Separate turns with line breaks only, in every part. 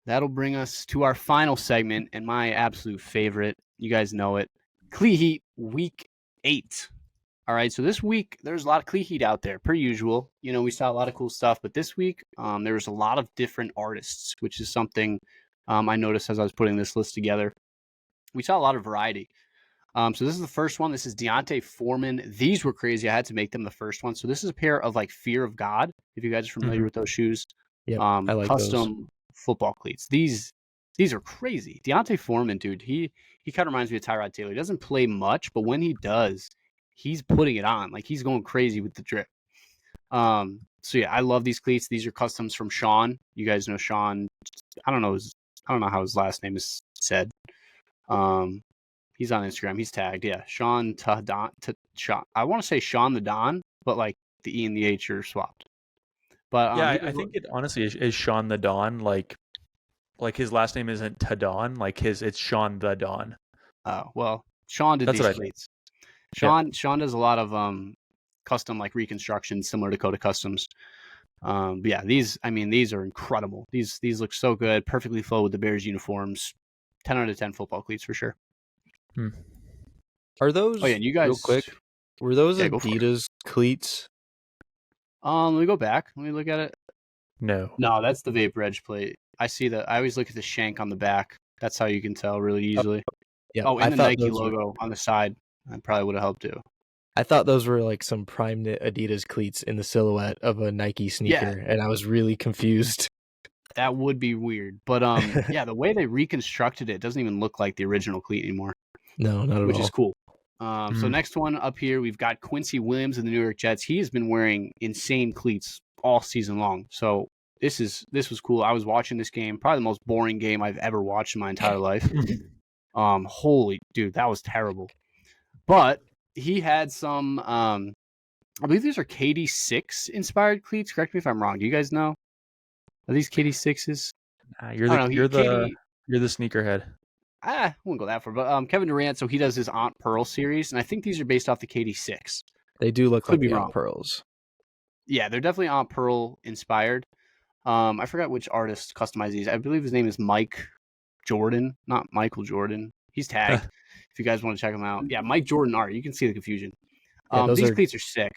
that'll bring us to our final segment and my absolute favorite. You guys know it. Cleat Heat Week 8. All right, so this week there's a lot of Cleat Heat out there, per usual. You know, we saw a lot of cool stuff, but this week there was a lot of different artists, which is something I noticed as I was putting this list together. We saw a lot of variety. So this is the first one. This is Deontay Foreman. These were crazy. I had to make them the first one. So this is a pair of like Fear of God, if you guys are familiar with those shoes.
Yep, I like those.
Custom football cleats. These are crazy. Deontay Foreman, dude, he kind of reminds me of Tyrod Taylor. He doesn't play much, but when he does, he's putting it on. Like he's going crazy with the drip. So yeah, I love these cleats. These are customs from Sean. You guys know Sean. I don't know how his last name is said. He's on Instagram. He's tagged. Yeah, Sean Tadon. Sean. I want to say Sean the Don, but like the E and the H are swapped. But
yeah, I think it honestly is Sean the Don. Like his last name isn't Tadon. Like it's Sean the Don.
Oh well, Sean did these cleats. Sean does a lot of custom like reconstruction, similar to Coda Customs. But yeah, these are incredible. These look so good. Perfectly flow with the Bears uniforms. 10 out of 10 football cleats for sure.
Are those?
Oh yeah, you guys.
Real quick, were those Adidas cleats?
Let me go back. Let me look at it.
No,
that's the Vapor Edge plate. I see that. I always look at the shank on the back. That's how you can tell really easily.
Yeah.
Oh, and the Nike logo on the side. That probably would have helped too.
I thought those were like some prime knit Adidas cleats in the silhouette of a Nike sneaker, and I was really confused.
That would be weird, but yeah, the way they reconstructed it doesn't even look like the original cleat anymore.
No, not at all.
Which is cool. So next one up here, we've got Quincy Williams of the New York Jets. He has been wearing insane cleats all season long. So this was cool. I was watching this game, probably the most boring game I've ever watched in my entire life. Holy dude, that was terrible. But he had some, I believe these are KD6 inspired cleats. Correct me if I'm wrong. Do you guys know? Are these KD6s?
You're the sneakerhead.
I won't go that far, but Kevin Durant, so he does his Aunt Pearl series, and I think these are based off the KD6.
They do look like the Aunt Pearls.
Yeah, they're definitely Aunt Pearl inspired. I forgot which artist customized these. I believe his name is Mike Jordan, not Michael Jordan. He's tagged. If you guys want to check him out. Yeah, Mike Jordan art. You can see the confusion. These cleats are sick.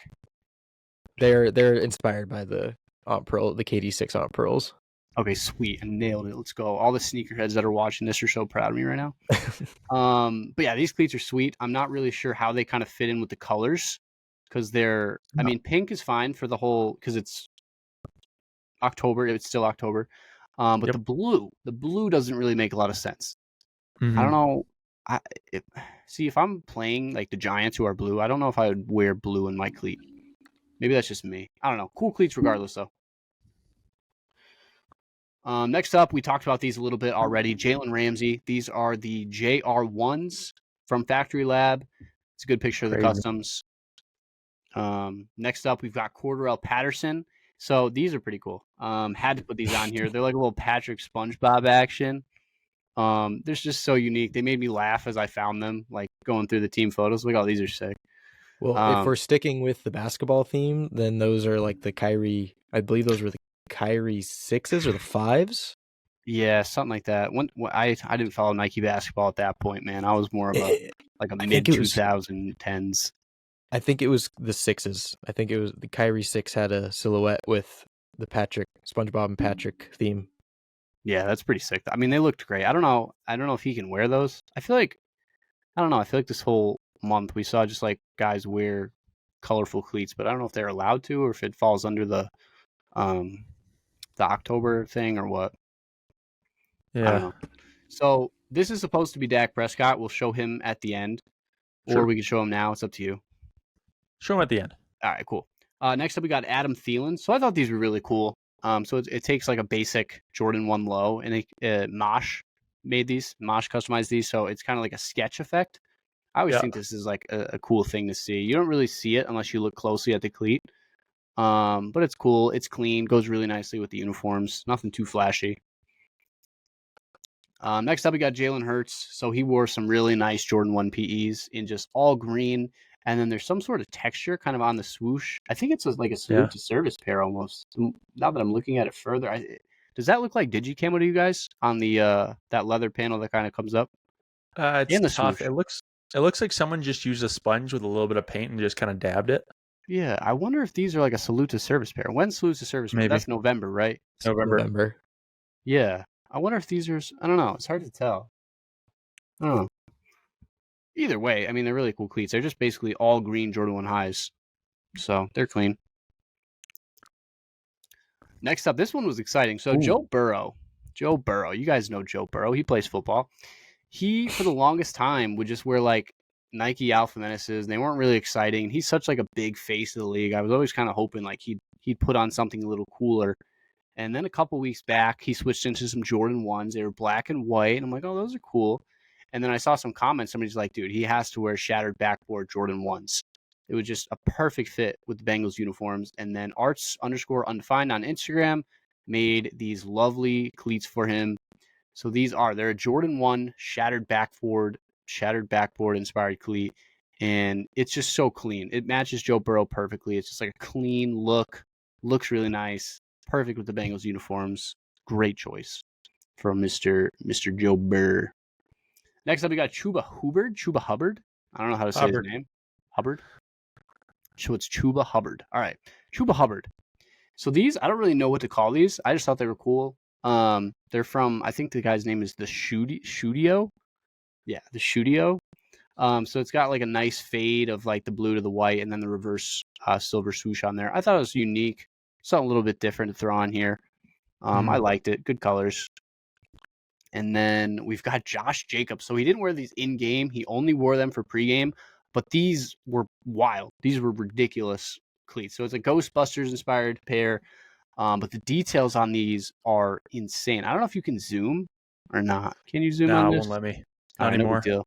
They're inspired by the Aunt Pearl, the KD6 Aunt Pearls.
Okay, sweet. I nailed it. Let's go. All the sneakerheads that are watching this are so proud of me right now. But yeah, these cleats are sweet. I'm not really sure how they kind of fit in with the colors because pink is fine for the whole, because it's October. It's still October. But the blue doesn't really make a lot of sense. I don't know. If I'm playing like the Giants who are blue, I don't know if I would wear blue in my cleat. Maybe that's just me. I don't know. Cool cleats regardless, though. Next up, we talked about these a little bit already. Jalen Ramsey. These are the JR1s from Factory Lab. It's a good picture of the customs. Next up, we've got Cordarrelle Patterson. So these are pretty cool. Had to put these on here. They're like a little Patrick SpongeBob action. They're just so unique. They made me laugh as I found them, like going through the team photos. Like, oh, these are sick.
Well, if we're sticking with the basketball theme, then those are like the Kyrie. I believe those were the Kyrie 6s or the 5s.
Yeah, something like that. When I didn't follow Nike basketball at that point, man. I was more of a mid 2010s.
I think it was the 6s. I think it was the Kyrie 6 had a silhouette with the SpongeBob and Patrick theme.
Yeah, that's pretty sick. I mean, they looked great. I don't know if he can wear those. I feel like this whole month we saw just like guys wear colorful cleats, but I don't know if they're allowed to or if it falls under the October thing or what.
Yeah.
I don't know. So this is supposed to be Dak Prescott. We'll show him at the end, or we can show him now. It's up to you.
Show him at the end.
All right, cool. Next up, we got Adam Thielen. So I thought these were really cool. So it takes like a basic Jordan 1 low, and Mosh made these. Mosh customized these, so it's kind of like a sketch effect. I always think this is like a cool thing to see. You don't really see it unless you look closely at the cleat. But it's cool. It's clean. Goes really nicely with the uniforms. Nothing too flashy. Next up, we got Jalen Hurts. So he wore some really nice Jordan 1 PEs in just all green. And then there's some sort of texture kind of on the swoosh. I think it's like a salute to service pair almost. Now that I'm looking at it further, Does that look like Digicamo to you guys on the that leather panel that kind of comes up?
It's
And the
tough.
swoosh.
It looks like someone just used a sponge with a little bit of paint and just kind of dabbed it.
Yeah, I wonder if these are like a Salute to Service pair. When's Salute to Service pair?
Maybe
That's November, right?
November.
November.
Yeah. I wonder if these are, I don't know. It's hard to tell. I don't know. Either way, I mean, they're really cool cleats. They're just basically all green Jordan 1 highs. So they're clean. Next up, this one was exciting. So
Ooh.
Joe Burrow, you guys know Joe Burrow. He plays football. He, for the longest time, would just wear like Nike Alpha Menaces. And they weren't really exciting. He's such like a big face of the league. I was always kind of hoping like he'd put on something a little cooler. And then a couple weeks back, he switched into some Jordan 1s. They were black and white. And I'm like, oh, those are cool. And then I saw some comments. Somebody's like, dude, he has to wear shattered backboard Jordan 1s. It was just a perfect fit with the Bengals uniforms. And then arts_undefined on Instagram made these lovely cleats for him. So they're a Jordan 1 shattered backboard inspired cleat. And it's just so clean. It matches Joe Burrow perfectly. It's just like a clean look. Looks really nice. Perfect with the Bengals uniforms. Great choice from Mr. Joe Burr. Next up, we got Chuba Hubbard. I don't know how to say his name. Hubbard. So it's Chuba Hubbard. All right. Chuba Hubbard. So these, I don't really know what to call these. I just thought they were cool. They're from, I think the guy's name is the Studio. Yeah, the Studio. So it's got like a nice fade of like the blue to the white and then the reverse silver swoosh on there. I thought it was unique. Something a little bit different to throw on here. I liked it. Good colors. And then we've got Josh Jacobs. So he didn't wear these in-game. He only wore them for pregame. But these were wild. These were ridiculous cleats. So it's a Ghostbusters-inspired pair. But the details on these are insane. I don't know if you can zoom or not. Can you zoom on
No, it
this?
won't let me.
All
Not
right, no
anymore.
big deal.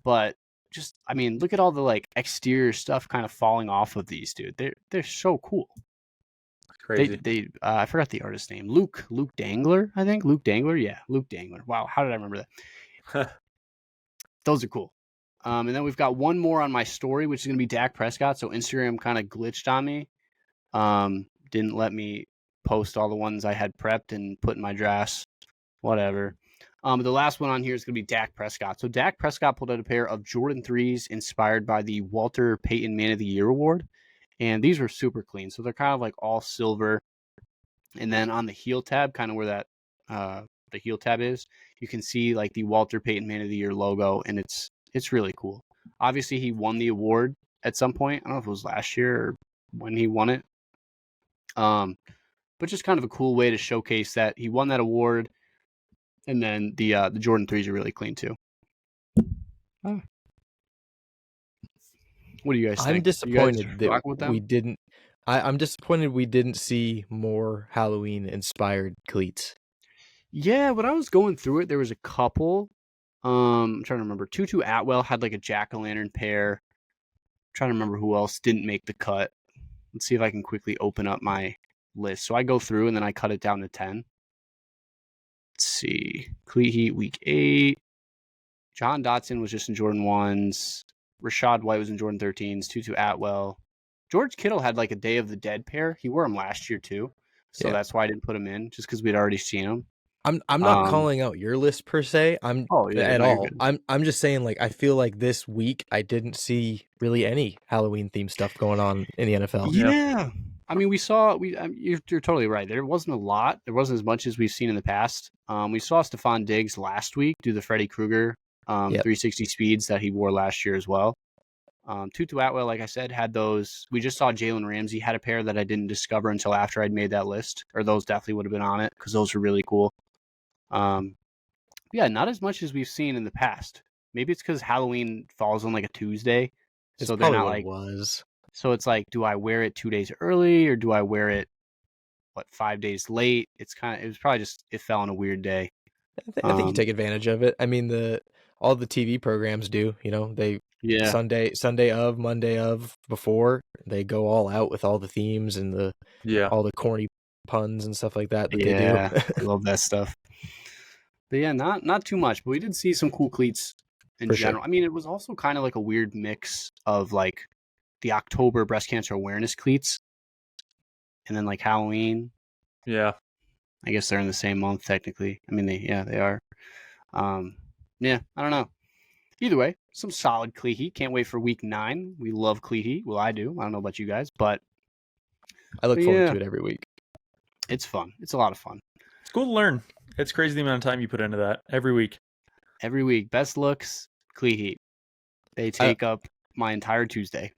But just, I mean, look at all the like exterior stuff kind of falling off of these, dude. They're so cool.
Crazy.
I forgot the artist name. Luke Dangler, I think. Luke Dangler, yeah, Luke Dangler. Wow, how did I remember that? Those are cool. And then we've got one more on my story, which is going to be Dak Prescott. So Instagram kind of glitched on me. Didn't let me post all the ones I had prepped and put in my drafts. Whatever. The last one on here is going to be Dak Prescott. So Dak Prescott pulled out a pair of Jordan 3s inspired by the Walter Payton Man of the Year Award. And these were super clean. So they're kind of like all silver. And then on the heel tab, kind of where that the heel tab is, you can see like the Walter Payton Man of the Year logo. And it's really cool. Obviously, he won the award at some point. I don't know if it was last year or when he won it. But just kind of a cool way to showcase that he won that award. And then the Jordan 3s are really clean too. What do you guys think?
I'm disappointed that we
them?
didn't. I'm disappointed we didn't see more Halloween inspired cleats.
Yeah, when I was going through it, there was a couple. I'm trying to remember. Tutu Atwell had like a jack-o'-lantern pair. I'm trying to remember who else didn't make the cut. Let's see if I can quickly open up my list. So I go through and then I cut it down to 10. Let's see. Cleat Heat week 8. John Dotson was just in Jordan 1s. Rashad White was in Jordan 13s. Tutu Atwell. George Kittle had like a Day of the Dead pair. He wore them last year too. So that's why I didn't put him in, just because we'd already seen him.
I'm not calling out your list per se. At all. I'm just saying, like, I feel like this week I didn't see really any Halloween themed stuff going on in the NFL.
Yeah. I mean, you're totally right. There wasn't a lot. There wasn't as much as we've seen in the past. We saw Stephon Diggs last week do the Freddy Krueger 360 speeds that he wore last year as well. Tutu Atwell, like I said, had those. We just saw Jalen Ramsey had a pair that I didn't discover until after I'd made that list, or those definitely would have been on it because those were really cool. Yeah, not as much as we've seen in the past. Maybe it's because Halloween falls on like a Tuesday, so they're not like. So it's like, do I wear it 2 days early or do I wear it 5 days late? It was probably just it fell on a weird day.
I think you take advantage of it. I mean, all the TV programs do. You know, they Sunday of, Monday of, before they go all out with all the themes and all the corny puns and stuff like that they do.
I love that stuff. But yeah, not too much, but we did see some cool cleats in general. Sure. I mean, it was also kind of like a weird mix of like the October breast cancer awareness cleats and then like Halloween.
Yeah.
I guess they're in the same month technically. I mean, they are. Yeah, I don't know. Either way, some solid Cleat Heat. Can't wait for week 9. We love Cleat Heat. Well, I do. I don't know about you guys, but
I look forward to it every week.
It's fun. It's a lot of fun.
It's cool to learn. It's crazy the amount of time you put into that every week.
Every week. Best looks, Cleat Heat. They take up my entire Tuesday.